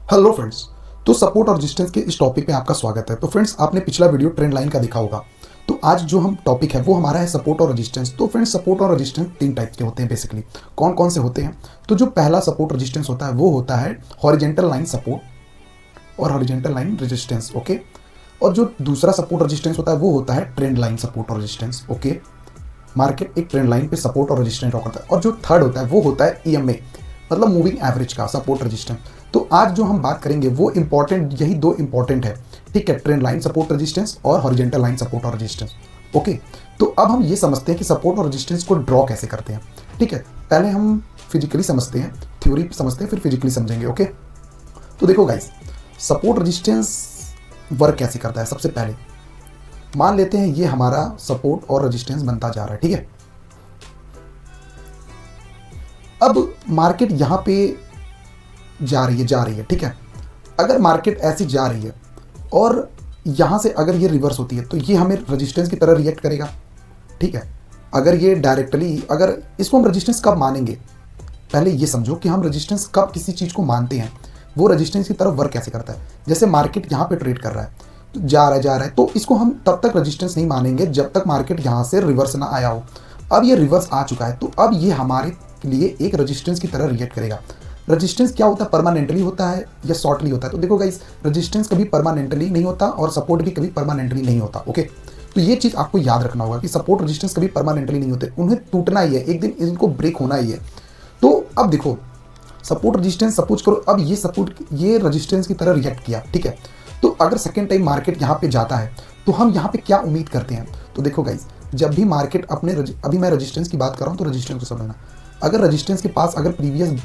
Hello friends. तो support और resistance के इस टॉपिक पे आपका स्वागत है। तो फ्रेंड्स, आपने पिछला वीडियो ट्रेंड लाइन का देखा होगा। तो आज जो हम टॉपिक है वो हमारा है सपोर्ट और रेजिस्टेंस। तो फ्रेंड्स, सपोर्ट और रेजिस्टेंस तीन टाइप के होते हैं बेसिकली। कौन कौन से होते हैं? तो जो पहला सपोर्ट रेजिस्टेंस होता है वो होता है हॉरिजेंटल लाइन सपोर्ट और हॉरिजेंटल लाइन रेजिस्टेंस। ओके। और जो दूसरा सपोर्ट रेजिस्टेंस होता है वो होता है ट्रेंड लाइन सपोर्ट और रेजिस्टेंस। ओके। मार्केट एक ट्रेंड लाइन पे सपोर्ट और रेजिस्टेंस करता है। और जो थर्ड होता है वो होता है ईएमए, मतलब मूविंग एवरेज का सपोर्ट रेजिस्टेंस। तो आज जो हम बात करेंगे वो इंपॉर्टेंट, यही दो इंपॉर्टेंट है, ठीक है, ट्रेंड लाइन सपोर्ट रेजिस्टेंस और हॉरिजेंटल लाइन सपोर्ट और रेजिस्टेंस। ओके। तो अब हम ये समझते हैं कि सपोर्ट और रेजिस्टेंस को ड्रॉ कैसे करते हैं। ठीक है, पहले हम फिजिकली समझते हैं, थ्योरी समझते हैं, फिर फिजिकली समझेंगे। ओके। तो देखो गाइस, सपोर्ट रेजिस्टेंस वर्क कैसे करता है। सबसे पहले मान लेते हैं ये हमारा सपोर्ट और रेजिस्टेंस बनता जा रहा है। ठीक है, अब मार्केट यहां पे जा रही है। ठीक है, अगर मार्केट ऐसी जा रही है और यहां से अगर ये रिवर्स होती है तो ये हमें रेजिस्टेंस की तरह रिएक्ट करेगा। ठीक है, अगर ये डायरेक्टली, अगर इसको हम रेजिस्टेंस कब मानेंगे, पहले ये समझो कि हम रेजिस्टेंस कब किसी चीज़ को मानते हैं, वो रेजिस्टेंस की तरफ वर्क कैसे करता है। जैसे मार्केट यहाँ पे ट्रेड कर रहा है, तो जा रहा है, तो इसको हम तब तक रेजिस्टेंस नहीं मानेंगे जब तक मार्केट यहाँ से रिवर्स ना आया हो। अब ये रिवर्स आ चुका है तो अब ये हमारे लिए एक रेजिस्टेंस की तरह रिएक्ट करेगा। रेजिस्टेंस क्या होता है, परमानेंटली होता है या शॉर्टली होता है। तो देखो गाइस, रेजिस्टेंस कभी परमानेंटली नहीं होता और सपोर्ट भी कभी परमानेंटली नहीं होता। ओके। तो ये चीज़ आपको याद रखना होगा कि सपोर्ट रेजिस्टेंस कभी परमानेंटली नहीं होते, उन्हें टूटना ही है, एक दिन इनको ब्रेक होना ही है। तो अब देखो, सपोर्ट रेजिस्टेंस सपोज करो, अब ये सपोर्ट ये रेजिस्टेंस की तरह रिएक्ट किया। ठीक है, तो अगर सेकेंड टाइम मार्केट यहाँ पे जाता है तो हम यहाँ पे क्या उम्मीद करते हैं। तो देखो गाइस, जब भी मार्केट अपने अभी मैं रेजिस्टेंस की बात कर रहा हूँ तो रेजिस्टेंस को समझना। अगर रेजिस्टेंस के पास अगर प्रीवियस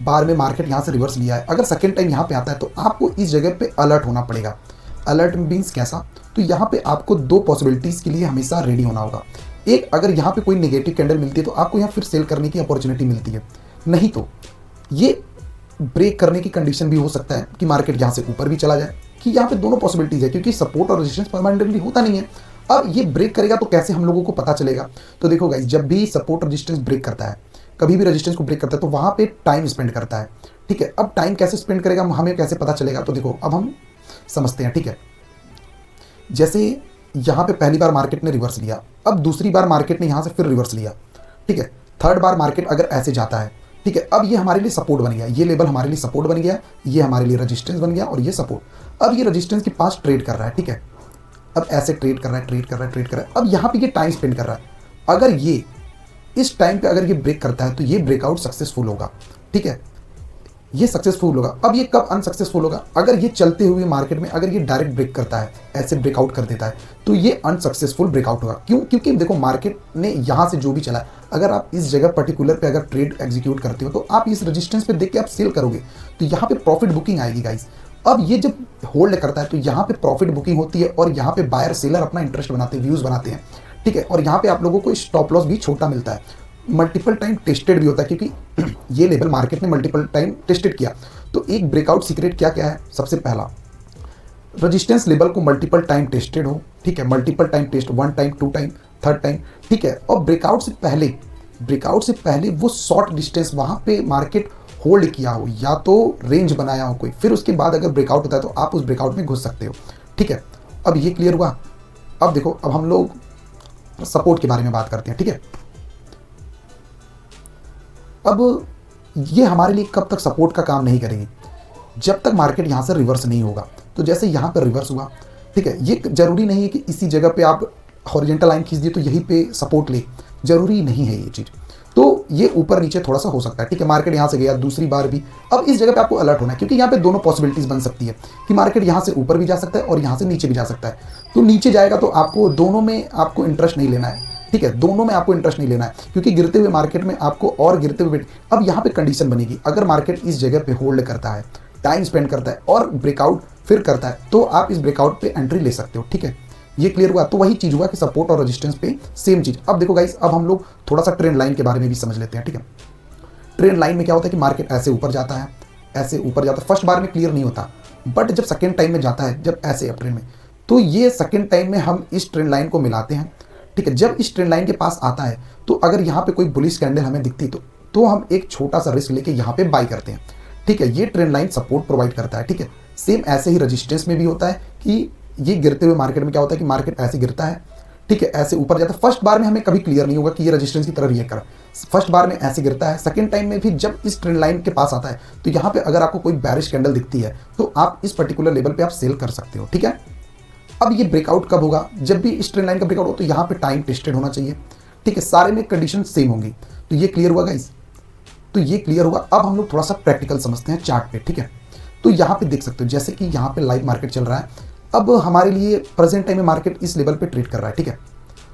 बार में मार्केट यहाँ से रिवर्स लिया है, अगर सेकेंड टाइम यहाँ पे आता है तो आपको इस जगह पे अलर्ट होना पड़ेगा। अलर्ट मीन्स कैसा, तो यहाँ पे आपको दो पॉसिबिलिटीज़ के लिए हमेशा रेडी होना होगा। एक, अगर यहाँ पे कोई नेगेटिव कैंडल मिलती है तो आपको यहाँ फिर सेल करने की अपॉर्चुनिटी मिलती है, नहीं तो ये ब्रेक करने की कंडीशन भी हो सकता है कि मार्केट यहाँ से ऊपर भी चला जाए, कि यहाँ पे दोनों पॉसिबिलिटीज़ है, क्योंकि सपोर्ट और रेजिस्टेंस परमानेंटली होता नहीं है। अब ये ब्रेक करेगा तो कैसे हम लोगों को पता चलेगा। तो देखो गाइस, जब भी सपोर्ट रेजिस्टेंस ब्रेक करता है, कभी भी रेजिस्टेंस को ब्रेक करता है तो वहाँ पे टाइम स्पेंड करता है। ठीक है, अब टाइम कैसे स्पेंड करेगा, हमें कैसे पता चलेगा। तो देखो अब हम समझते हैं। ठीक है, जैसे यहाँ पे पहली बार मार्केट ने रिवर्स लिया, अब दूसरी बार मार्केट ने यहाँ से फिर रिवर्स लिया। ठीक है, थर्ड बार मार्केट अगर ऐसे जाता है, ठीक है, अब ये हमारे लिए सपोर्ट बन गया, ये लेवल हमारे लिए सपोर्ट बन गया, ये हमारे लिए रेजिस्टेंस बन गया और ये सपोर्ट। अब ये रेजिस्टेंस के पास ट्रेड कर रहा है। ठीक है, अब ऐसे ट्रेड कर रहा है। अब यहाँ पे ये टाइम स्पेंड कर रहा है। अगर ये इस टाइम पे अगर ये ब्रेक करता है तो ये ब्रेकआउट सक्सेसफुल होगा। ठीक है, ये सक्सेसफुल होगा। अब ये कब अनसक्सेसफुल होगा, अगर ये चलते हुए मार्केट में अगर ये डायरेक्ट ब्रेक करता है, ऐसे ब्रेकआउट कर देता है, तो ये अनसक्सेसफुल ब्रेकआउट होगा। क्यों? क्योंकि देखो मार्केट ने यहाँ से जो भी चला है, अगर आप इस जगह पर्टिकुलर पे अगर ट्रेड एग्जीक्यूट करते हो तो आप इस रेजिस्टेंस पे देख के आप सेल करोगे तो यहाँ पे प्रॉफिट बुकिंग आएगी गाइस। अब ये जब होल्ड करता है तो यहाँ पे प्रॉफिट बुकिंग होती है और यहाँ पे बायर सेलर अपना इंटरेस्ट बनाते हैं, व्यूज बनाते हैं। ठीक है, और यहाँ पे आप लोगों को स्टॉप लॉस भी छोटा मिलता है, मल्टीपल टाइम टेस्टेड भी होता है, क्योंकि ये लेवल मार्केट ने मल्टीपल टाइम टेस्टेड किया। तो एक ब्रेकआउट सीक्रेट क्या क्या है, सबसे पहला, रेजिस्टेंस लेवल को मल्टीपल टाइम टेस्टेड हो। ठीक है, multiple time test, 1 time, 2 time, 3rd time. ठीक है, और ब्रेकआउट से पहले वो शॉर्ट डिस्टेंस वहाँ पे मार्केट होल्ड किया हो या तो रेंज बनाया हो कोई, फिर उसके बाद अगर ब्रेकआउट होता है तो आप उस ब्रेकआउट में घुस सकते हो। ठीक है, अब ये क्लियर हुआ। अब देखो, अब हम लोग सपोर्ट के बारे में बात करते हैं। ठीक है, अब ये हमारे लिए कब तक सपोर्ट का काम नहीं करेगी, जब तक मार्केट यहाँ से रिवर्स नहीं होगा। तो जैसे यहाँ पर रिवर्स हुआ, ठीक है, ये जरूरी नहीं है कि इसी जगह पे आप हॉरिजॉन्टल लाइन खींच दिए तो यहीं पे सपोर्ट ले, जरूरी नहीं है ये चीज़। तो ये ऊपर नीचे थोड़ा सा हो सकता है। ठीक है, मार्केट यहाँ से गया दूसरी बार भी, अब इस जगह पे आपको अलर्ट होना है, क्योंकि यहाँ पे दोनों पॉसिबिलिटीज बन सकती है कि मार्केट यहाँ से ऊपर भी जा सकता है और यहाँ से नीचे भी जा सकता है। तो नीचे जाएगा तो आपको दोनों में आपको इंटरेस्ट नहीं लेना है। ठीक है, दोनों में आपको इंटरेस्ट नहीं लेना है, क्योंकि गिरते हुए मार्केट में आपको और गिरते हुए अब यहाँ पे कंडीशन बनेगी, अगर मार्केट इस जगह पे होल्ड करता है, टाइम स्पेंड करता है और ब्रेकआउट फिर करता है, तो आप इस ब्रेकआउट पे एंट्री ले सकते हो। ठीक है, ये क्लियर हुआ। तो वही चीज हुआ कि सपोर्ट और रेजिस्टेंस पे सेम चीज। अब देखो गाइस, अब हम लोग थोड़ा सा ट्रेंड लाइन के बारे में भी समझ लेते हैं। ठीक है, ट्रेंड लाइन में क्या होता है कि मार्केट ऐसे ऊपर जाता है, ऐसे ऊपर जाता है, फर्स्ट बार में क्लियर नहीं होता, बट जब सेकेंड टाइम में जाता है, जब ऐसे ट्रेंड में, तो ये सेकेंड टाइम में हम इस ट्रेंड लाइन को मिलाते हैं। ठीक है, जब इस ट्रेंड लाइन के पास आता है तो अगर यहाँ पे कोई बुलिश कैंडल हमें दिखती तो हम एक छोटा सा रिस्क लेके यहाँ पे बाई करते हैं। ठीक है, ये ट्रेंड लाइन सपोर्ट प्रोवाइड करता है। ठीक है, सेम ऐसे ही रेजिस्टेंस में भी होता है कि ये गिरते हुए मार्केट में क्या होता है कि मार्केट ऐसे गिरता है, ठीक है, ऐसे ऊपर जाता है। फर्स्ट बार में हमें कभी क्लियर नहीं होगा कि ये रेजिस्टेंस की तरह रिएक्ट कर रहा है, फर्स्ट बार में ऐसे गिरता है। सेकंड टाइम में भी जब इस ट्रेंड लाइन के पास आता है तो यहाँ पे अगर आपको कोई बैरिश कैंडल दिखती है तो आप इस पर्टिकुलर लेवल पे आप सेल कर सकते हो। ठीक है, अब ये ब्रेकआउट कब होगा? जब भी इस ट्रेंड लाइन का ब्रेकआउट हो तो यहाँ पे टाइम टेस्टेड होना चाहिए। ठीक है, सारे में कंडीशन सेम होंगी। तो ये क्लियर हुआ गाइस, तो ये क्लियर हुआ। अब हम लोग थोड़ा सा प्रैक्टिकल समझते हैं चार्ट पे। ठीक है, तो यहाँ पे देख सकते हो जैसे कि यहाँ पे लाइव मार्केट चल रहा है। अब हमारे लिए प्रेजेंट टाइम में मार्केट इस लेवल पे ट्रेड कर रहा है। ठीक है,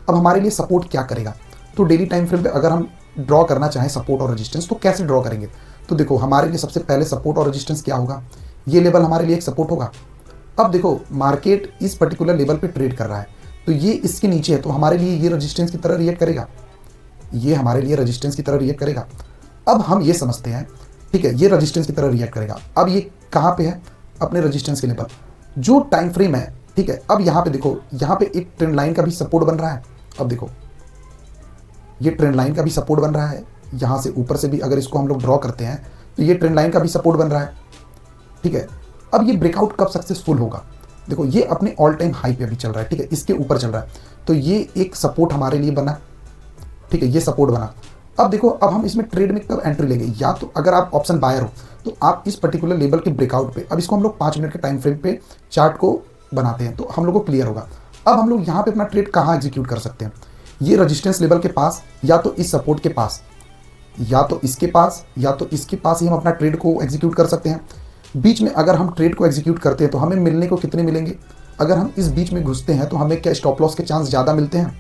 अब हमारे लिए सपोर्ट क्या करेगा? तो डेली टाइम फ्रेम पे अगर हम ड्रॉ करना चाहें सपोर्ट और रेजिस्टेंस तो कैसे ड्रॉ करेंगे? तो देखो हमारे लिए सबसे पहले सपोर्ट और रेजिस्टेंस क्या होगा? ये लेवल हमारे लिए एक सपोर्ट होगा। अब देखो मार्केट इस पर्टिकुलर लेवल पे ट्रेड कर रहा है तो ये इसके नीचे है, तो हमारे लिए ये रेजिस्टेंस की तरह रिएक्ट करेगा, ये हमारे लिए रेजिस्टेंस की तरह रिएक्ट करेगा। अब हम ये समझते हैं, ठीक है, ये रेजिस्टेंस की तरह रिएक्ट करेगा। अब ये कहाँ पे है? अपने रेजिस्टेंस के लेवल, जो टाइम फ्रेम है। ठीक है, अब यहाँ पे देखो, यहाँ पे एक ट्रेंड लाइन का भी सपोर्ट बन रहा है। अब देखो ये ट्रेंड लाइन का भी सपोर्ट बन रहा है, यहाँ से ऊपर से भी अगर इसको हम लोग ड्रॉ करते हैं तो ये ट्रेंड लाइन का भी सपोर्ट बन रहा है। ठीक है, अब ये ब्रेकआउट कब सक्सेसफुल होगा? देखो ये अपने ऑल टाइम हाई पे अभी चल रहा है। ठीक है, इसके ऊपर चल रहा है तो ये एक सपोर्ट हमारे लिए बना। ठीक है, ये सपोर्ट बना। अब देखो, अब हम इसमें ट्रेड में कब एंट्री लेंगे? या तो अगर आप ऑप्शन बायर हो तो आप इस पर्टिकुलर लेवल के ब्रेकआउट पे, अब इसको हम लोग 5 मिनट के टाइम फ्रेम पे चार्ट को बनाते हैं तो हम लोग को क्लियर होगा। अब हम लोग यहाँ पे अपना ट्रेड कहाँ एग्जीक्यूट कर सकते हैं? ये रेजिस्टेंस लेवल के पास, या तो इस सपोर्ट के पास, या तो इसके पास, या तो इसके पास ही हम अपना ट्रेड को एग्जीक्यूट कर सकते हैं। बीच में अगर हम ट्रेड को एग्जीक्यूट करते हैं तो हमें मिलने को कितने मिलेंगे? अगर हम इस बीच में घुसते हैं तो हमें क्या स्टॉप लॉस के चांस ज़्यादा मिलते हैं?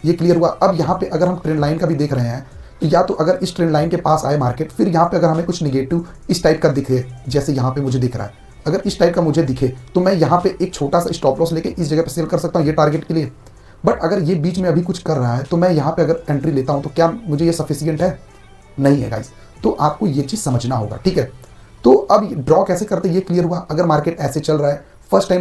ये क्लियर हुआ। अब यहाँ पे अगर हम ट्रेंड लाइन का भी देख रहे हैं तो या तो अगर इस ट्रेंड लाइन के पास आए मार्केट, फिर यहाँ पे अगर हमें कुछ निगेटिव इस टाइप का दिखे, जैसे यहाँ पे मुझे दिख रहा है, अगर इस टाइप का मुझे दिखे तो मैं यहाँ पे एक छोटा सा स्टॉप लॉस लेके इस जगह पे सेल कर सकता हूँ ये टारगेट के लिए। बट अगर ये बीच में अभी कुछ कर रहा है तो मैं यहाँ पे अगर एंट्री लेता हूँ तो क्या मुझे ये सफिशियंट है? नहीं है गाइस। तो आपको ये चीज़ समझना होगा। ठीक है, तो अब ड्रॉ कैसे करते हैं ये क्लियर हुआ। अगर मार्केट ऐसे चल रहा है, फर्स्ट टाइम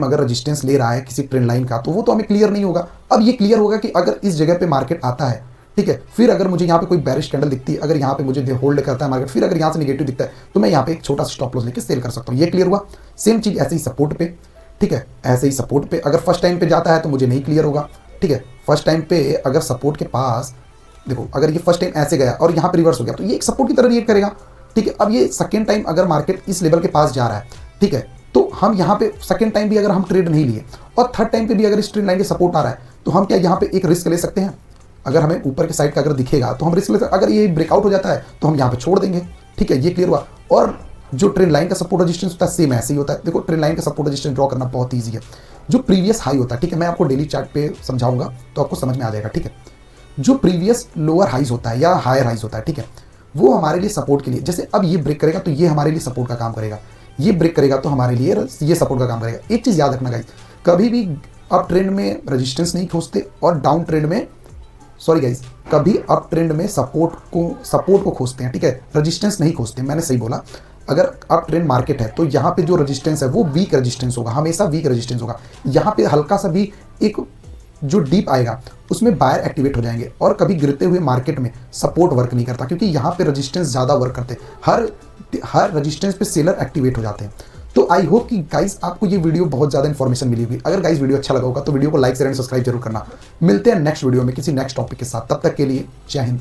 अगर रेजिस्टेंस ले रहा है किसी ट्रेंड लाइन का तो वो तो हमें क्लियर नहीं होगा। अब ये क्लियर होगा कि अगर इस जगह पे मार्केट आता है, ठीक है, फिर अगर मुझे यहाँ पे कोई बैरिश कैंडल दिखती है, अगर यहाँ पे मुझे होल्ड करता है मार्केट, फिर अगर यहाँ से नेगेटिव दिखता है तो मैं यहाँ पे एक छोटा सा स्टॉप लॉस लेके सेल कर सकता हूँ। ये क्लियर हुआ। सेम चीज़ ऐसे ही सपोर्ट पे। ठीक है, ऐसे ही सपोर्ट पे अगर फर्स्ट टाइम पे जाता है तो मुझे नहीं क्लियर होगा। ठीक है, फर्स्ट टाइम पे अगर सपोर्ट के पास देखो, अगर ये फर्स्ट टाइम ऐसे गया और यहाँ पे रिवर्स हो गया तो ये एक सपोर्ट की तरह रिएक्ट करेगा। ठीक है, अब ये सेकेंड टाइम अगर मार्केट इस लेवल के पास जा रहा है, ठीक है, तो हम यहाँ पे सेकेंड टाइम भी अगर हम ट्रेड नहीं लिए और थर्ड टाइम पे भी अगर इस ट्रेंड लाइन के सपोर्ट आ रहा है तो हम क्या यहाँ पे एक रिस्क ले सकते हैं? अगर हमें ऊपर के साइड का अगर दिखेगा तो हम रिस्क ले सकते हैं। अगर ये ब्रेकआउट हो जाता है तो हम यहाँ पे छोड़ देंगे। ठीक है, ये क्लियर हुआ। और जो ट्रेंड लाइन का सपोर्ट रेजिस्टेंस होता है सेम ऐसे ही होता है। देखो ट्रेंड लाइन का सपोर्ट रेजिस्टेंस ड्रॉ करना बहुत ईजी है। जो प्रीवियस हाई होता है, ठीक है, मैं आपको डेली चार्ट पे समझाऊंगा तो आपको समझ में आ जाएगा। ठीक है, जो प्रीवियस लोअर हाइज होता है या हायर हाइज होता है, ठीक है, वो हमारे लिए सपोर्ट के लिए, जैसे अब ये ब्रेक करेगा तो ये हमारे लिए सपोर्ट का काम करेगा, ये ब्रेक करेगा तो हमारे लिए ये सपोर्ट का काम करेगा। एक चीज़ याद रखना गाइस, कभी भी अप ट्रेंड में रेजिस्टेंस नहीं खोजते और डाउन ट्रेंड में, सॉरी गाइस, कभी अप ट्रेंड में सपोर्ट को खोजते हैं। ठीक है, रेजिस्टेंस नहीं खोजते, मैंने सही बोला। अगर अप ट्रेंड मार्केट है तो यहाँ पे जो रेजिस्टेंस है वो वीक रेजिस्टेंस होगा, हमेशा वीक रेजिस्टेंस होगा। यहाँ पे हल्का सा भी एक जो डीप आएगा उसमें बायर एक्टिवेट हो जाएंगे और कभी गिरते हुए मार्केट में सपोर्ट वर्क नहीं करता क्योंकि यहाँ पे रेजिस्टेंस ज़्यादा वर्क करते हैं। हर रेजिस्टेंस पे सेलर एक्टिवेट हो जाते हैं। तो आई होप कि गाइस आपको ये वीडियो बहुत ज़्यादा इन्फॉर्मेशन मिली होगी। अगर गाइस वीडियो अच्छा लगा होगा तो वीडियो को लाइक शेयर एंड सब्सक्राइब जरूर करना। मिलते हैं नेक्स्ट वीडियो में किसी नेक्स्ट टॉपिक के साथ। तब तक के लिए जय हिंद।